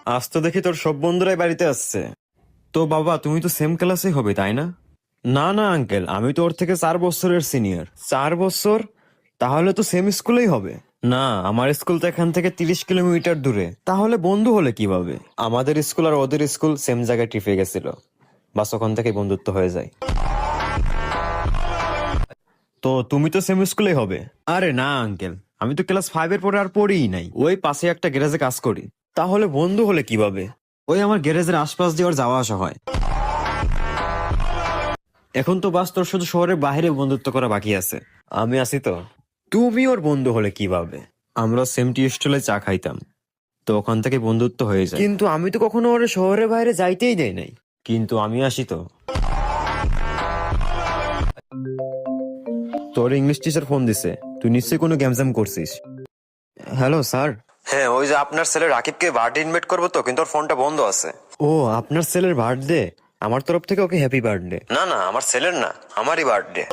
আজ তো দেখি তোর সব বন্ধুরাই বাড়িতে আসছে। তো বাবা, তুমি তো সেম ক্লাসে হবে তাই না? না না আঙ্কেল, আমি তো ওর থেকে 4 বছরের সিনিয়র। 4 বছর? তাহলে তো সেম স্কুলেই হবে। না, আমার স্কুল তো এখান থেকে 30 কিলোমিটার দূরে। তাহলে বন্ধু হলে কিভাবে? আমাদের স্কুল আর ওদের স্কুল সেম জায়গায় ট্রিপে গেছিল, বাস ওখান থেকে বন্ধুত্ব হয়ে যায়। তো তুমি তো সেম স্কুলেই হবে। আরে না আঙ্কেল, আমি তো ক্লাস 5-এর পরে আর পড়িই নাই, ওই পাশে একটা গ্যারেজে কাজ করি। তাহলে বন্ধু হলে কিভাবে? ওই আমার গ্যারেজের আশপাশ দিয়ে ওর যাওয়া আসা হয়। এখন তো বাস তোর শুধু শহরের বাইরে বন্ধুত্ব করা বাকি আছে। আমি আছি তো। তুমি ওর বন্ধু হলে কিভাবে? আমরা সেম টি স্টলে চা খাইতাম, তো ওখান থেকে বন্ধুত্ব হয়ে যায়। কিন্তু আমি তো কখনো ওর শহরের বাইরে যাইতেই দেই নাই। কিন্তু আমি আসি তো। তোর ইংলিশ টিচার ফোন দিছে, তুই নিশ্চয়ই কোনো গ্যামজাম করছিস। Hello sir. হ্যাঁ, ওই যে আপনার ছেলে রাকিবকে বার্থডে ইনভাইট করবো তো, কিন্তু ওর ফোনটা বন্ধ আছে। ও, আপনার ছেলের বার্থডে? আমার তরফ থেকে ওকে হ্যাপি বার্থডে। না না, আমার ছেলের না, আমারই বার্থডে।